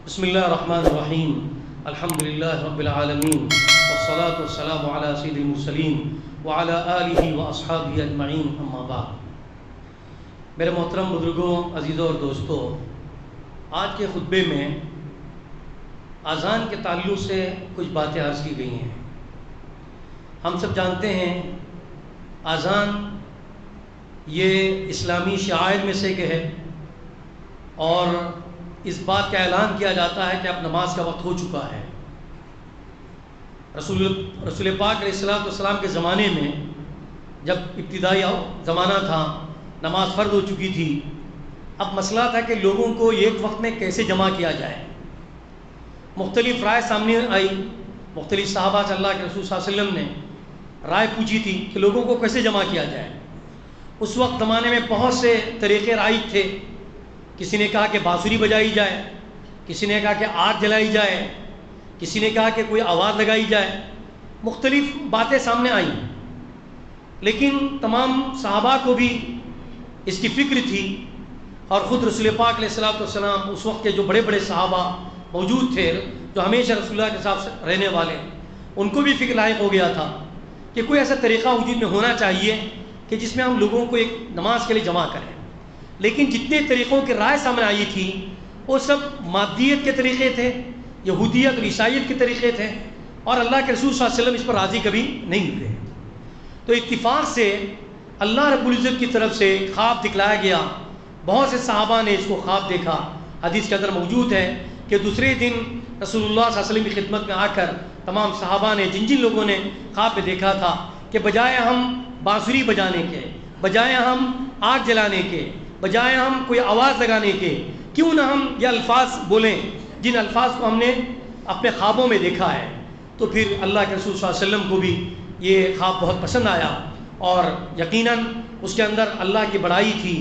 بسم اللہ الرحمن الرحیم الحمدللہ رب العالمین والصلاة والسلام علی سید المرسلین وعلی آلہ واصحابہ اجمعین اما بعد۔ میرے محترم بزرگوں، عزیزوں اور دوستوں، آج کے خطبے میں اذان کے تعلق سے کچھ باتیں عرض کی گئی ہیں۔ ہم سب جانتے ہیں اذان یہ اسلامی شعائر میں سے ایک ہے، اور اس بات کا اعلان کیا جاتا ہے کہ اب نماز کا وقت ہو چکا ہے۔ رسول پاک علیہ السلام کے زمانے میں جب ابتدائی زمانہ تھا، نماز فرض ہو چکی تھی۔ اب مسئلہ تھا کہ لوگوں کو ایک وقت میں کیسے جمع کیا جائے۔ مختلف رائے سامنے آئی، مختلف صحابہ سے اللہ کے رسول صلی اللہ علیہ وسلم نے رائے پوچھی تھی کہ لوگوں کو کیسے جمع کیا جائے۔ اس وقت زمانے میں بہت سے طریقے رائج تھے۔ کسی نے کہا کہ بانسری بجائی جائے، کسی نے کہا کہ آگ جلائی جائے، کسی نے کہا کہ کوئی آواز لگائی جائے۔ مختلف باتیں سامنے آئیں، لیکن تمام صحابہ کو بھی اس کی فکر تھی، اور خود رسول پاک علیہ السلام اس وقت کے جو بڑے بڑے صحابہ موجود تھے، جو ہمیشہ رسول اللہ کے ساتھ رہنے والے، ان کو بھی فکر لاحق ہو گیا تھا کہ کوئی ایسا طریقہ وجود میں ہونا چاہیے کہ جس میں ہم لوگوں کو ایک نماز کے لیے جمع کریں۔ لیکن جتنے طریقوں کی رائے سامنے آئی تھی وہ سب مادیت کے طریقے تھے، یہودیت اور عیسائیت کے طریقے تھے، اور اللہ کے رسول صلی اللہ علیہ وسلم اس پر راضی کبھی نہیں ہوئے۔ تو اتفاق سے اللہ رب العزت کی طرف سے خواب دکھلایا گیا۔ بہت سے صحابہ نے اس کو خواب دیکھا۔ حدیث کے اندر موجود ہے کہ دوسرے دن رسول اللہ صلی اللہ علیہ وسلم کی خدمت میں آ کر تمام صحابہ نے، جن لوگوں نے خواب میں دیکھا تھا کہ بجائے ہم بانسری بجانے کے، بجائے ہم آگ جلانے کے، بجائے ہم کوئی آواز لگانے کے، کیوں نہ ہم یہ الفاظ بولیں جن الفاظ کو ہم نے اپنے خوابوں میں دیکھا ہے۔ تو پھر اللہ کے رسول صلی اللہ علیہ وسلم کو بھی یہ خواب بہت پسند آیا، اور یقیناً اس کے اندر اللہ کی بڑائی تھی،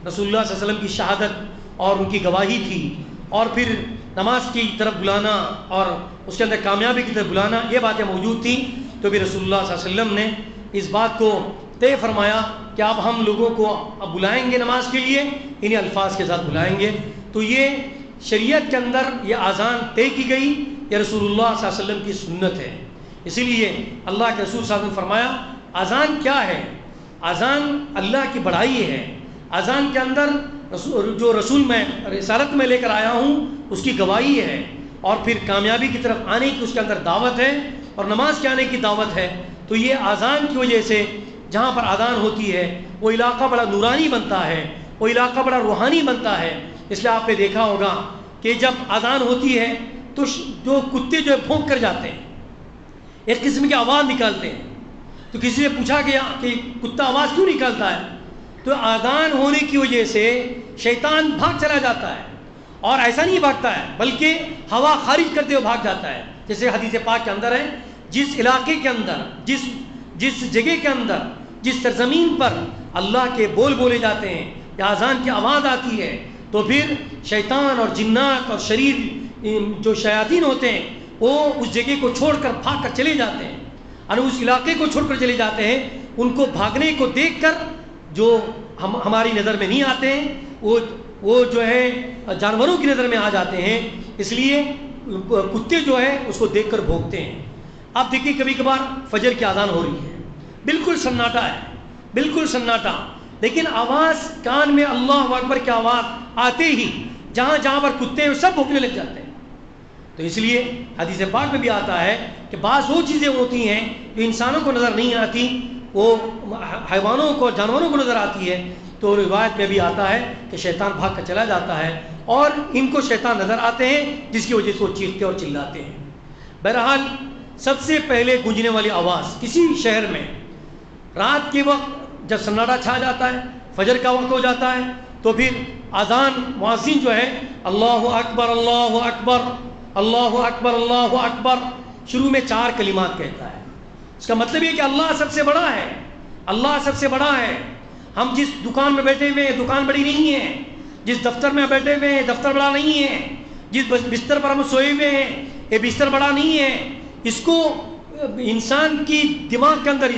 رسول اللہ صلی اللہ علیہ وسلم کی شہادت اور ان کی گواہی تھی، اور پھر نماز کی طرف بلانا اور اس کے اندر کامیابی کی طرف بلانا، یہ باتیں موجود تھیں۔ تو پھر رسول اللہ صلی اللہ علیہ وسلم نے اس بات کو طے فرمایا کہ اب ہم لوگوں کو اب بلائیں گے نماز کے لیے، انہیں الفاظ کے ساتھ بلائیں گے۔ تو یہ شریعت کے اندر یہ اذان طے کی گئی، یہ رسول اللہ صلی اللہ علیہ وسلم کی سنت ہے۔ اسی لیے اللہ کے رسول صلی اللہ علیہ وسلم نے فرمایا اذان کیا ہے؟ اذان اللہ کی بڑائی ہے۔ اذان کے اندر جو رسول میں رسالت میں لے کر آیا ہوں اس کی گواہی ہے، اور پھر کامیابی کی طرف آنے کی اس کے اندر دعوت ہے، اور نماز کے آنے کی دعوت ہے۔ تو یہ اذان کی وجہ سے جہاں پر اذان ہوتی ہے وہ علاقہ بڑا نورانی بنتا ہے، وہ علاقہ بڑا روحانی بنتا ہے۔ اس لیے آپ نے دیکھا ہوگا کہ جب اذان ہوتی ہے تو جو کتے جو بھونک کر جاتے ہیں، ایک قسم کی آواز نکالتے ہیں۔ تو کسی سے پوچھا گیا کہ کتا آواز کیوں نکالتا ہے؟ تو اذان ہونے کی وجہ سے شیطان بھاگ چلا جاتا ہے، اور ایسا نہیں بھاگتا ہے بلکہ ہوا خارج کرتے ہوئے بھاگ جاتا ہے۔ جیسے حدیث پاک کے اندر ہے، جس علاقے کے اندر، جس جگہ کے اندر، جس سرزمین پر اللہ کے بول بولے جاتے ہیں یا اذان کی آواز آتی ہے، تو پھر شیطان اور جنات اور شریر جو شیاطین ہوتے ہیں وہ اس جگہ کو چھوڑ کر بھاگ کر چلے جاتے ہیں، اور اس علاقے کو چھوڑ کر چلے جاتے ہیں۔ ان کو بھاگنے کو دیکھ کر جو ہماری نظر میں نہیں آتے ہیں وہ جو ہے جانوروں کی نظر میں آ جاتے ہیں، اس لیے کتے جو ہے اس کو دیکھ کر بھونکتے ہیں۔ اب دیکھیے کبھی کبھار فجر کی اذان ہو رہی ہے، بالکل سناٹا ہے، بالکل سناٹا، لیکن آواز کان میں اللہ اکبر کی آواز آتے ہی جہاں جہاں پر کتے ہیں سب بھونکنے لگ جاتے ہیں۔ تو اس لیے حدیث پاک میں بھی آتا ہے کہ بعض وہ چیزیں ہوتی ہیں جو انسانوں کو نظر نہیں آتی، وہ حیوانوں کو، جانوروں کو نظر آتی ہے۔ تو روایت میں بھی آتا ہے کہ شیطان بھاگ کر چلا جاتا ہے، اور ان کو شیطان نظر آتے ہیں جس کی وجہ سے وہ چیختے اور چلاتے ہیں۔ بہرحال سب سے پہلے گونجنے والی آواز کسی شہر میں رات کے وقت جب سناٹا چھا جاتا ہے، فجر کا وقت ہو جاتا ہے، تو پھر اذان مؤذن جو ہے اللہ اکبر اللہ اکبر اللہ اکبر اللہ اکبر شروع میں 4 کلمات کہتا ہے۔ اس کا مطلب یہ کہ اللہ سب سے بڑا ہے، اللہ سب سے بڑا ہے۔ ہم جس دکان میں بیٹھے ہوئے ہیں دکان بڑی نہیں ہے، جس دفتر میں بیٹھے ہوئے ہیں دفتر بڑا نہیں ہے، جس بستر پر ہم سوئے ہوئے ہیں یہ بستر بڑا نہیں ہے۔ اس کو انسان کے دماغ کے اندر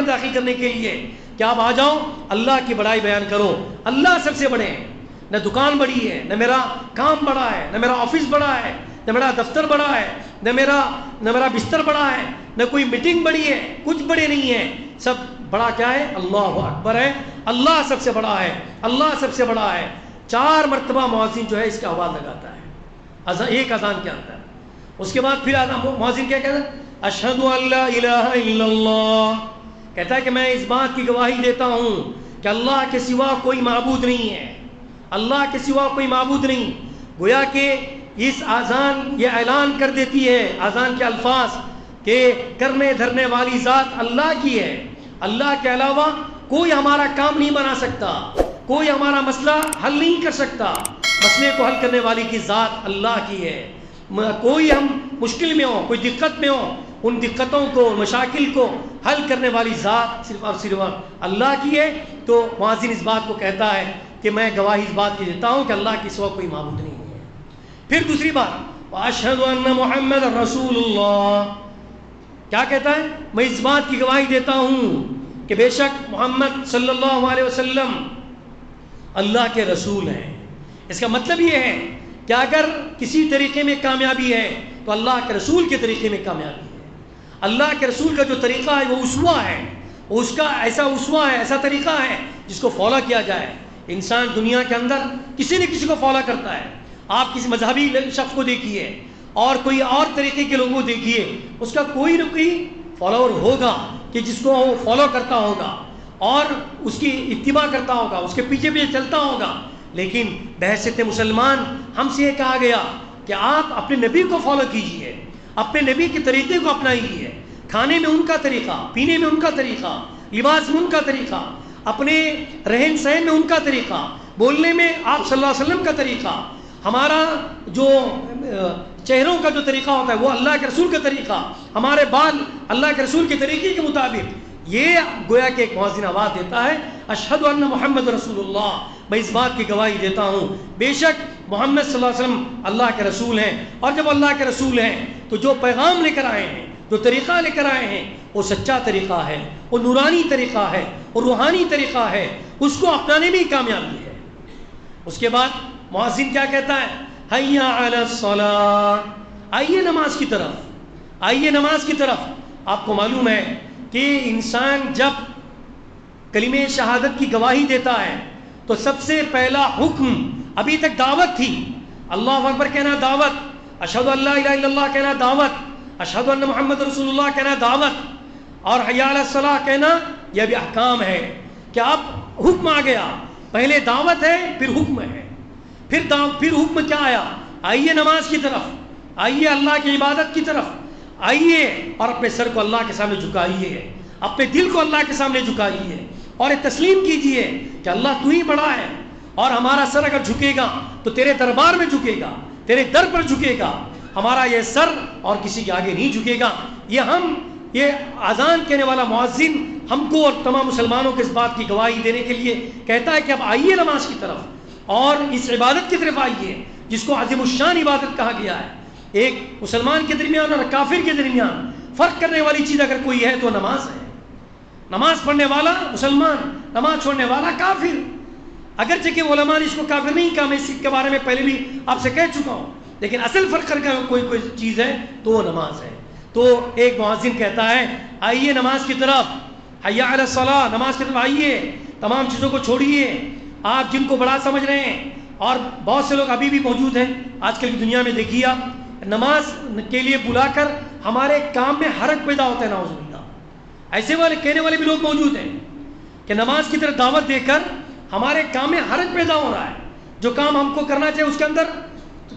داخل کرنے کے لیے کہ آپ آ جاؤ اللہ کی بڑائی بیان کرو، اللہ سب سے بڑے ہیں۔ نہ دکان بڑی ہے، نہ میرا کام بڑا ہے، نہ میرا آفس بڑا ہے، نہ میرا دفتر بڑا ہے، نہ میرا بستر بڑا ہے، نہ کوئی میٹنگ بڑی ہے، کچھ بڑے نہیں ہے. سب بڑا کیا ہے؟ اللہ اکبر ہے. اللہ سب سے بڑا ہے، اللہ سب سے بڑا ہے. 4 مرتبہ مؤذن جو ہے اس کی آواز لگاتا ہے ایک اذان کے اندر. اس کے بعد پھر مؤذن کیا کہتا ہے؟ اشہد ان لا الہ الا اللہ. کہتا ہے کہ میں اس بات کی گواہی دیتا ہوں کہ اللہ کے سوا کوئی معبود نہیں ہے، اللہ کے سوا کوئی معبود نہیں. گویا کہ اس اذان یہ اعلان کر دیتی ہے، اذان کے الفاظ، کہ کرنے دھرنے والی ذات اللہ کی ہے. اللہ کے علاوہ کوئی ہمارا کام نہیں بنا سکتا، کوئی ہمارا مسئلہ حل نہیں کر سکتا. مسئلے کو حل کرنے والی کی ذات اللہ کی ہے. کوئی ہم مشکل میں ہوں، کوئی دقت میں ہوں، ان دقتوں کو، مشاکل کو حل کرنے والی ذات صرف اور صرف اللہ کی ہے. تو مؤذن اس بات کو کہتا ہے کہ میں گواہی اس بات کی دیتا ہوں کہ اللہ کے سوا کوئی معبود نہیں ہے. پھر دوسری بات، واشہد ان محمد رسول اللہ. کیا کہتا ہے؟ میں اس بات کی گواہی دیتا ہوں کہ بے شک محمد صلی اللہ علیہ وسلم اللہ کے رسول ہیں. اس کا مطلب یہ ہے کہ اگر کسی طریقے میں کامیابی ہے تو اللہ کے رسول کے طریقے میں کامیابی ہے. اللہ کے رسول کا جو طریقہ ہے وہ اسوہ ہے، اس کا ایسا اسوہ ہے، ایسا طریقہ ہے جس کو فالو کیا جائے. انسان دنیا کے اندر کسی نہ کسی کو فالو کرتا ہے. آپ کسی مذہبی شخص کو دیکھیے اور کوئی اور طریقے کے لوگوں کو دیکھیے، اس کا کوئی نہ کوئی فالوور ہوگا کہ جس کو وہ فالو کرتا ہوگا اور اس کی اتباع کرتا ہوگا، اس کے پیچھے پیچھے چلتا ہوگا. لیکن بحیثیت مسلمان ہم سے یہ کہا گیا کہ آپ اپنے نبی کو فالو کیجئے، اپنے نبی کے طریقے کو اپنائیے. کھانے میں ان کا طریقہ، پینے میں ان کا طریقہ، لباس میں ان کا طریقہ، اپنے رہن سہن میں ان کا طریقہ، بولنے میں آپ صلی اللہ علیہ وسلم کا طریقہ، ہمارا جو چہروں کا جو طریقہ ہوتا ہے وہ اللہ کے رسول کا طریقہ، ہمارے بال اللہ کے رسول کے طریقے کے مطابق. یہ گویا کہ ایک مؤذن آواز دیتا ہے اشہد ان محمد رسول اللہ. میں اس بات کی گواہی دیتا ہوں بے شک محمد صلی اللہ علیہ وسلم اللہ کے رسول ہیں. اور جب اللہ کے رسول ہیں تو جو پیغام لے کر آئے ہیں، جو طریقہ لے کر آئے ہیں، وہ سچا طریقہ ہے، وہ نورانی طریقہ ہے، وہ روحانی طریقہ ہے. اس کو اپنانے میں ہی کامیابی ہے. اس کے بعد مؤذن کیا کہتا ہے؟ حیا علی الصلاۃ. آئیے نماز کی طرف، آئیے نماز کی طرف. آپ کو معلوم ہے کہ انسان جب کلمہ شہادت کی گواہی دیتا ہے تو سب سے پہلا حکم، ابھی تک دعوت تھی، اللہ اکبر کہنا دعوت، اشہد ان لا الہ الا اللہ کہنا دعوت، اشہد ان محمد رسول اللہ کہنا دعوت، اور حی علی الصلاۃ کہنا یہ بھی احکام ہے کہ اب حکم آ گیا. پہلے دعوت ہے، پھر حکم ہے. پھر حکم کیا آیا؟ آئیے نماز کی طرف، آئیے اللہ کی عبادت کی طرف آئیے اور اپنے سر کو اللہ کے سامنے جھکائیے، اپنے دل کو اللہ کے سامنے جھکائیے اور تسلیم کیجئے کہ اللہ تو ہی بڑا ہے. اور ہمارا سر اگر جھکے گا تو تیرے دربار میں جھکے گا، تیرے در پر جھکے گا. ہمارا یہ سر اور کسی کے آگے نہیں جھکے گا. یہ اذان کہنے والا مؤذن ہم کو اور تمام مسلمانوں کو اس بات کی گواہی دینے کے لیے کہتا ہے کہ اب آئیے نماز کی طرف اور اس عبادت کی طرف آئیے جس کو عظیم الشان عبادت کہا گیا ہے. ایک مسلمان کے درمیان اور کافر کے درمیان فرق کرنے والی چیز اگر کوئی ہے تو نماز ہے. نماز پڑھنے والا مسلمان، نماز چھوڑنے والا کافر. اگرچہ کہ علماء نے اس کو کافر نہیں کہا، میں اس کے بارے میں پہلے بھی آپ سے کہہ چکا ہوں، لیکن اصل فرق کر کے کوئی چیز ہے تو وہ نماز ہے. تو ایک مؤذن کہتا ہے آئیے نماز کی طرف، حی علی الصلاۃ، نماز کی طرف آئیے، تمام چیزوں کو چھوڑیے. آپ جن کو بڑا سمجھ رہے ہیں، اور بہت سے لوگ ابھی بھی موجود ہیں آج کل کی دنیا میں، دیکھیے آپ نماز کے لیے بلا کر ہمارے کام میں حرج پیدا ہوتا ہے. نعوذ باللہ، ایسے والے کہنے والے بھی لوگ موجود ہیں کہ نماز کی طرف دعوت دے کر ہمارے کام میں حرج پیدا ہو رہا ہے. جو کام ہم کو کرنا چاہیے اس کے اندر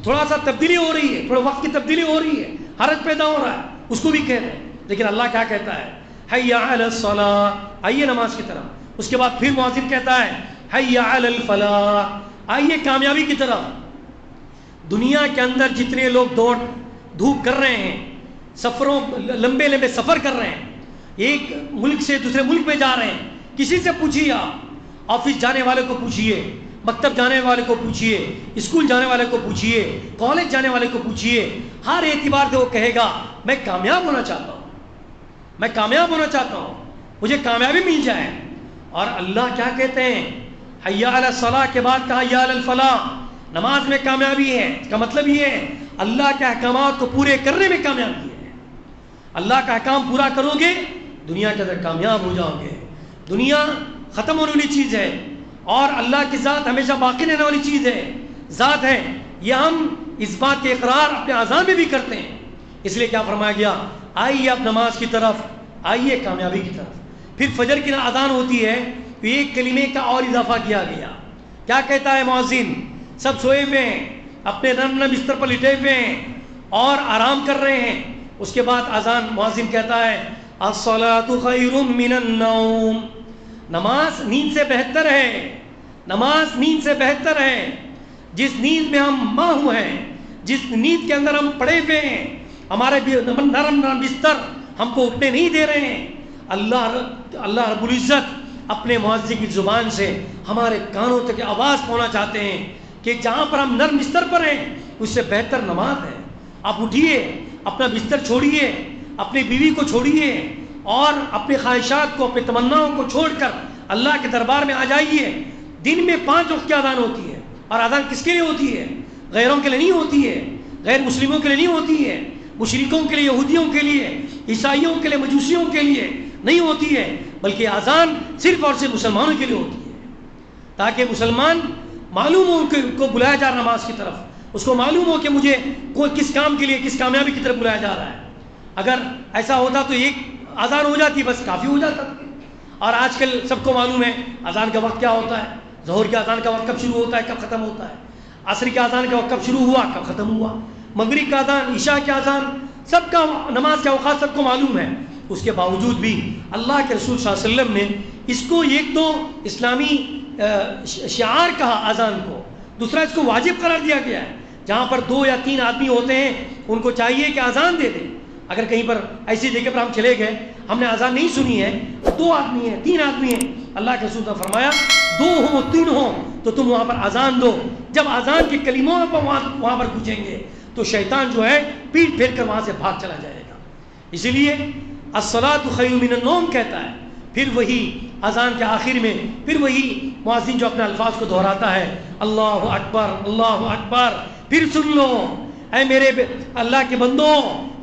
تھوڑا سا تبدیلی ہو رہی ہے، تھوڑا وقت کی تبدیلی ہو رہی ہے، حرج پیدا ہو رہا ہے، اس کو بھی کہہ رہے ہیں. لیکن اللہ کیا کہتا ہے؟ حی علی الصلاۃ، آئیے نماز کی طرف. اس کے بعد پھر مؤذن کہتا ہے حی علی الفلاح، آئیے کامیابی کی طرف. دنیا کے اندر جتنے لوگ دوڑ دھوپ کر رہے ہیں، سفروں لمبے لمبے سفر کر رہے ہیں، ایک ملک سے دوسرے ملک میں جا رہے ہیں، کسی سے پوچھیے، آپ آفس جانے والے کو پوچھیے، مکتب جانے والے کو پوچھیے، اسکول جانے والے کو پوچھیے، کالج جانے والے کو پوچھیے، ہر اعتبار سے وہ کہے گا میں کامیاب ہونا چاہتا ہوں، میں کامیاب ہونا چاہتا ہوں، مجھے کامیابی مل جائے. اور اللہ کیا کہتے ہیں؟ حی علی الصلاۃ کے بعد کہا حی علی الفلاح، نماز میں کامیابی ہے۔ اس کا مطلب یہ ہے اللہ کے احکامات کو پورے کرنے میں کامیابی ہے۔ اللہ کا احکام پورا کرو گے دنیا کے اندر کامیاب ہو جاؤ گے۔ دنیا ختم ہونے والی چیز ہے اور اللہ کی ذات ہمیشہ باقی رہنے والی چیز ہے، ذات ہے۔ یہ ہم اس بات کے اقرار اپنے اذان میں بھی کرتے ہیں۔ اس لیے کیا فرمایا گیا، آئیے اب نماز کی طرف، آئیے کامیابی کی طرف۔ پھر فجر کی اذان ہوتی ہے تو ایک کلمے کا اور اضافہ کیا گیا۔ کیا کہتا ہے مؤذن؟ سب سوئے ہوئے ہیں، اپنے نرم نرم بستر پر لیٹے ہوئے ہیں اور آرام کر رہے ہیں۔ اس کے بعد اذان مؤذن کہتا ہے الصلاۃ خیر من النوم، نماز نیند سے بہتر ہے، نماز نیند سے بہتر ہے۔ جس نیند میں ہم ماہو ہیں، جس نیند کے اندر ہم پڑے ہوئے ہیں، ہمارے نرم نرم بستر ہم کو اٹھنے نہیں دے رہے ہیں، اللہ رب العزت اپنے مؤذن کی زبان سے ہمارے کانوں تک آواز پہنچانا چاہتے ہیں کہ جہاں پر ہم نرم بستر پر ہیں اس سے بہتر نماز ہے۔ آپ اٹھیے، اپنا بستر چھوڑیے، اپنی بیوی کو چھوڑیے اور اپنے خواہشات کو، اپنے تمناؤں کو چھوڑ کر اللہ کے دربار میں آ جائیے۔ دن میں 5 وقت کی اذان ہوتی ہے، اور اذان کس کے لیے ہوتی ہے؟ غیروں کے لیے نہیں ہوتی ہے، غیر مسلموں کے لیے نہیں ہوتی ہے، مشرکوں کے لیے، یہودیوں کے لیے، عیسائیوں کے لیے، مجوسیوں کے لیے نہیں ہوتی ہے، بلکہ اذان صرف اور صرف مسلمانوں کے لیے ہوتی ہے، تاکہ مسلمان معلوم ہو کہ کو بلایا جا رہا نماز کی طرف، اس کو معلوم ہو کہ مجھے کوئی کس کام کے لیے، کس کامیابی کی طرف بلایا جا رہا ہے۔ اگر ایسا ہوتا تو ایک اذان ہو جاتی، بس کافی ہو جاتا۔ اور آج کل سب کو معلوم ہے اذان کا وقت کیا ہوتا ہے، ظہر کی اذان کا وقت کب شروع ہوتا ہے، کب ختم ہوتا ہے، عصر کی اذان کا وقت کب شروع ہوا، کب ختم ہوا، مغرب کا اذان، عشاء کی اذان، سب کا نماز کے اوقات سب کو معلوم ہے۔ اس کے باوجود بھی اللہ کے رسول صلی اللہ علیہ وسلم نے اس کو ایک تو اسلامی شعار کہا اذان کو، دوسرا اس کو واجب قرار دیا گیا ہے۔ جہاں پر 2 یا 3 آدمی ہوتے ہیں ان کو چاہیے کہ اذان دے دیں۔ اگر کہیں پر ایسی جگہ پر ہم چلے گئے، ہم نے اذان نہیں سنی ہے، 2 آدمی ہیں، 3 آدمی ہیں، اللہ کے رسول نے فرمایا 2 ہوں 3 ہوں تو تم وہاں پر اذان دو۔ جب اذان کے کلموں پر وہاں پر گونجیں گے تو شیطان جو ہے پیٹ پھیر کر وہاں سے بھاگ چلا جائے گا۔ اسی لیے الصلاۃ خیر من النوم کہتا ہے۔ پھر وہی اذان کے آخر میں پھر وہی مؤذن جو اپنے الفاظ کو دہراتا ہے، اللہ اکبر اللہ اکبر۔ پھر سن لو اے میرے اللہ کے بندو،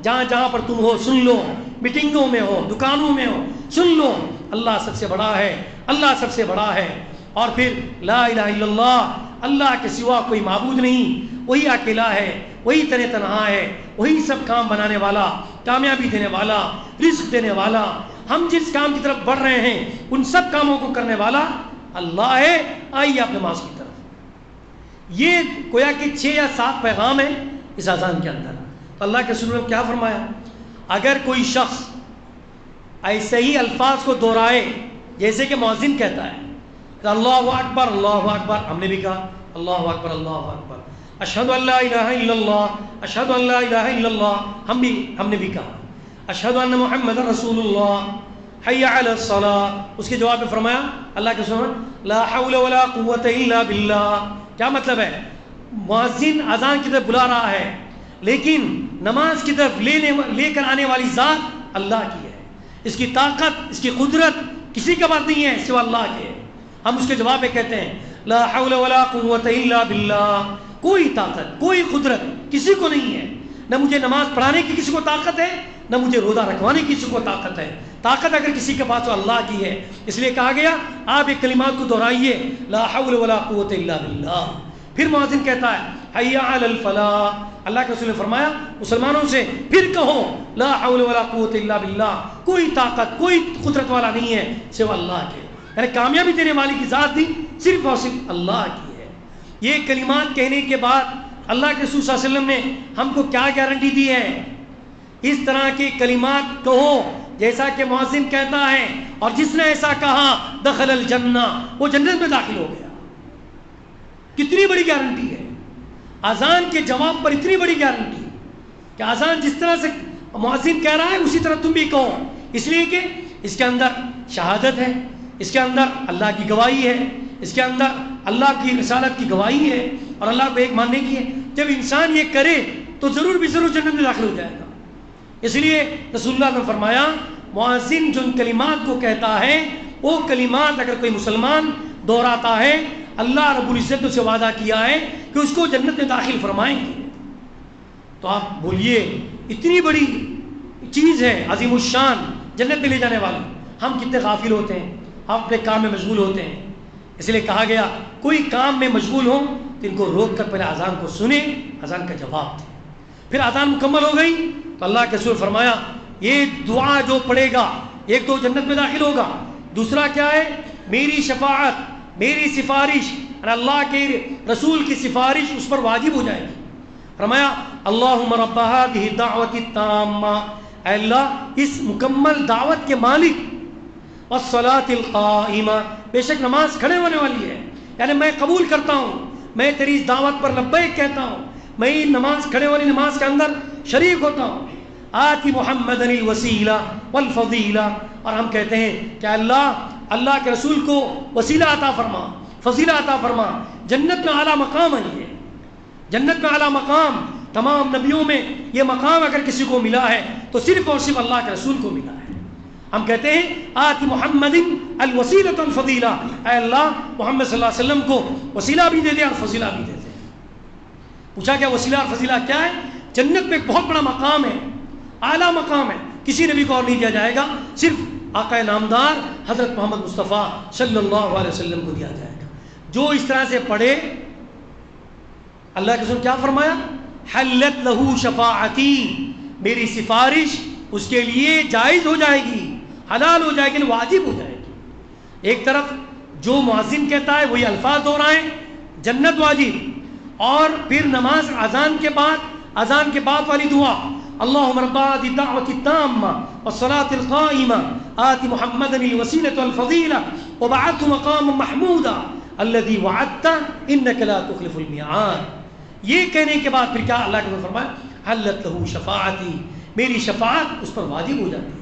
جہاں جہاں پر تم ہو سن لو، میٹنگوں میں ہو، دکانوں میں ہو، سن لو، اللہ سب سے بڑا ہے، اللہ سب سے بڑا ہے۔ اور پھر لا الہ الا اللہ، اللہ کے سوا کوئی معبود نہیں، وہی اکیلا ہے، وہی تنہا ہے، وہی سب کام بنانے والا، کامیابی دینے والا، رزق دینے والا۔ ہم جس کام کی طرف بڑھ رہے ہیں ان سب کاموں کو کرنے والا اللہ ہے۔ آئیے آپ نماز کی طرف۔ یہ گویا کہ 6 یا 7 پیغام ہیں اس اذان کے اندر۔ تو اللہ کے رسول نے کیا فرمایا، اگر کوئی شخص ایسے ہی الفاظ کو دہرائے جیسے کہ مؤذن کہتا ہے، اللہ اکبر اللہ اکبر، ہم نے بھی کہا اللہ اکبر اللہ اکبر، اشہد ان لا الہ الا اللہ اشہد ان لا الہ الا اللہ، ہم نے بھی کہا اشہد ان محمد رسول اللہ، حی علی الصلاۃ۔ اس کے جواب میں فرمایا اللہ کے رسول لا حول ولا قوۃ الا باللہ۔ کیا مطلب ہے؟ مؤذن اذان کی طرف بلا رہا ہے لیکن نماز کی طرف لے کر آنے والی ذات اللہ کی ہے، اس کی طاقت، اس کی قدرت کسی کے پاس نہیں ہے سوا اللہ کے۔ ہم اس کے جواب میں کہتے ہیں لا حول ولا قوۃ الا باللہ، کوئی طاقت کوئی قدرت کسی کو نہیں ہے، نہ مجھے نماز پڑھانے کی کسی کو طاقت ہے، نہ مجھے روزہ رکھوانے کی کسی کو طاقت ہے۔ طاقت اگر کسی کے پاس تو اللہ کی ہے۔ اس لیے کہا گیا آپ ایک کلمات کو دہرائیے، لا حول ولا قوۃ الا باللہ۔ پھر مؤذن کہتا ہے حی علی الفلاح، اللہ کے رسول نے فرمایا مسلمانوں سے پھر کہو لا حول ولا قوۃ الا باللہ، کوئی طاقت کوئی قدرت والا نہیں ہے سوا اللہ کے، یعنی کامیابی دینے والی کی ذات بھی صرف اور صرف اللہ کی ہے۔ یہ کلمات کہنے کے بعد اللہ کے رسول صلی اللہ علیہ وسلم نے ہم کو کیا گارنٹی دی ہے؟ اس طرح کے کلمات کہو جیسا کہ مؤذن کہتا ہے، اور جس نے ایسا کہا دخل الجنہ، وہ جنت میں داخل ہو گیا۔ کتنی بڑی گارنٹی ہے اذان کے جواب پر، اتنی بڑی گارنٹی کہ اذان جس طرح سے مؤذن کہہ رہا ہے اسی طرح تم بھی کہو، اس لیے کہ اس کے اندر شہادت ہے، اس کے اندر اللہ کی گواہی ہے، اس کے اندر اللہ کی رسالت کی گواہی ہے اور اللہ کو ایک ماننے کی ہے۔ جب انسان یہ کرے تو ضرور بھی ضرور جنت میں داخل ہو جائے گا۔ اس لیے رسول اللہ نے فرمایا مؤذن جن کلمات کو کہتا ہے وہ کلمات اگر کوئی مسلمان دہراتا ہے اللہ رب العزت نے اسے وعدہ کیا ہے کہ اس کو جنت میں داخل فرمائیں گے. تو آپ بولیے اتنی بڑی چیز ہے عظیم الشان جنت میں لے جانے والی, ہم کتنے غافل ہوتے ہیں, ہم اپنے کام میں مشغول ہوتے ہیں. اس لیے کہا گیا کوئی کام میں مشغول ہوں تو ان کو روک کر پہلے اذان کو سنیں, اذان کا جواب دیں. پھر اذان مکمل ہو گئی تو اللہ کے رسول فرمایا یہ دعا جو پڑھے گا ایک تو جنت میں داخل ہوگا, دوسرا کیا ہے میری شفاعت, میری سفارش, اللہ کے رسول کی سفارش اس پر واجب ہو جائے گی. فرمایا اللہم رب هذه الدعوة التامة, اے اللہ اس مکمل دعوت کے مالک, والصلاة القائمة, بے شک نماز کھڑے ہونے والی ہے, یعنی میں قبول کرتا ہوں, میں تیری اس دعوت پر لبیک کہتا ہوں, میں نماز کھڑے والی نماز کے اندر شریک ہوتا ہوں. آتی محمد الوسیلہ والفضیلہ, اور ہم کہتے ہیں کہ اللہ کے رسول کو وسیلہ عطا فرما, فضیلہ عطا فرما. جنت میں اعلیٰ مقام ہے, یہ جنت میں اعلیٰ مقام, تمام نبیوں میں یہ مقام اگر کسی کو ملا ہے تو صرف اور صرف اللہ کے رسول کو ملا ہے. ہم کہتے ہیں آتی محمد الوسیلۃ والفضیلہ, اے اللہ محمد صلی اللہ علیہ وسلم کو وسیلہ بھی دے دے اور فضیلہ بھی دے دے. پوچھا کیا وسیلہ اور فضیلہ کیا ہے؟ جنت میں ایک بہت بڑا مقام ہے, اعلیٰ مقام ہے, کسی نبی کو اور نہیں دیا جائے گا, صرف آقا نامدار حضرت محمد مصطفیٰ صلی اللہ علیہ وسلم کو دیا جائے گا. جو اس طرح سے پڑھے, اللہ کے رسول کیا فرمایا, حلت لہو شفاعتی, میری سفارش اس کے لیے جائز ہو جائے گی, حلال ہو جائے گی, واجب ہو جائے گی. ایک طرف جو مؤذن کہتا ہے وہی الفاظ دہرائیں, جنت واجب, اور پھر نماز اذان کے بعد والی دعا اللہم رب هذه الدعوة التامة والصلاة القائمة آت محمدا الوسيلة والفضيلة وبعثه مقاما محمودا الذي وعدته انك لا تخلف الميعاد. یہ کہنے کے بعد پھر کیا اللہ کے فرمایا حلت لہو شفاعتی, میری شفاعت اس پر واجب ہو جاتی ہے.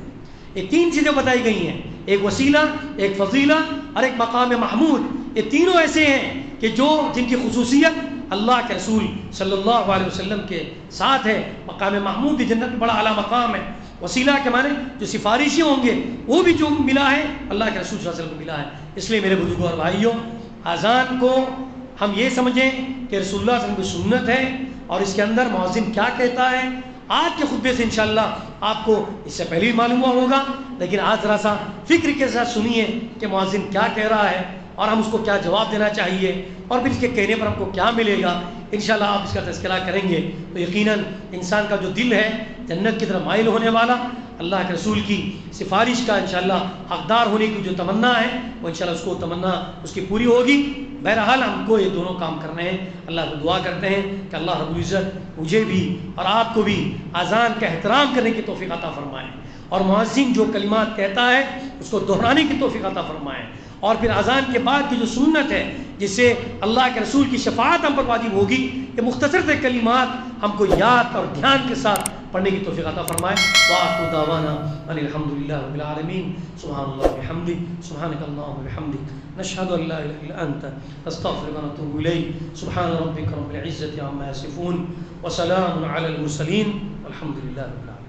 یہ تین چیزیں بتائی گئی ہیں, ایک وسیلہ, ایک فضیلہ اور ایک مقام محمود. یہ تینوں ایسے ہیں کہ جن کی خصوصیت اللہ کے رسول صلی اللہ علیہ وسلم کے ساتھ ہے. مقام محمود بھی جنت میں بڑا اعلیٰ مقام ہے. وسیلہ کے معنی جو سفارشی ہوں گے وہ بھی جو ملا ہے اللہ کے رسول صلی اللہ علیہ وسلم کو ملا ہے. اس لیے میرے بزرگوں اور بھائیوں, اذان کو ہم یہ سمجھیں کہ رسول اللہ صلی اللہ علیہ وسلم کی سنت ہے, اور اس کے اندر مؤذن کیا کہتا ہے آج کے خطبے سے انشاءاللہ آپ کو اس سے پہلے بھی معلوم ہوا ہوگا, لیکن آج ذرا سا فکر کے ساتھ سنیے کہ مؤذن کیا کہہ رہا ہے اور ہم اس کو کیا جواب دینا چاہیے, اور پھر اس کے کہنے پر ہم کو کیا ملے گا. انشاءاللہ آپ اس کا تذکرہ کریں گے تو یقیناً انسان کا جو دل ہے جنت کی طرف مائل ہونے والا, اللہ کے رسول کی سفارش کا انشاءاللہ حقدار ہونے کی جو تمنا ہے وہ انشاءاللہ اس کو تمنا اس کی پوری ہوگی. بہرحال ہم کو یہ دونوں کام کرنے ہیں. اللہ کو دعا کرتے ہیں کہ اللہ رب العزت مجھے بھی اور آپ کو بھی اذان کا احترام کرنے کی توفیق عطا فرمائے, اور مؤذن جو کلمات کہتا ہے اس کو دہرانے کی توفیق عطا فرمائے, اور پھر اذان کے بعد کی جو سنت ہے جس سے اللہ کے رسول کی شفاعت ہم پر واجب ہوگی, یہ مختصر سے کلمات ہم کو یاد اور دھیان کے ساتھ پڑھنے کی توفیق عطا فرمائے. وآخر دعوانا ان الحمدللہ رب العالمین. سبحان اللہ وبحمدہ, سبحانک اللہم وبحمدک, نشہد ان لا الہ الا انت, نستغفرک ونتوب الیک. سبحان ربک رب العزة عما یصفون وسلام علی المرسلین والحمد للہ رب العالمین.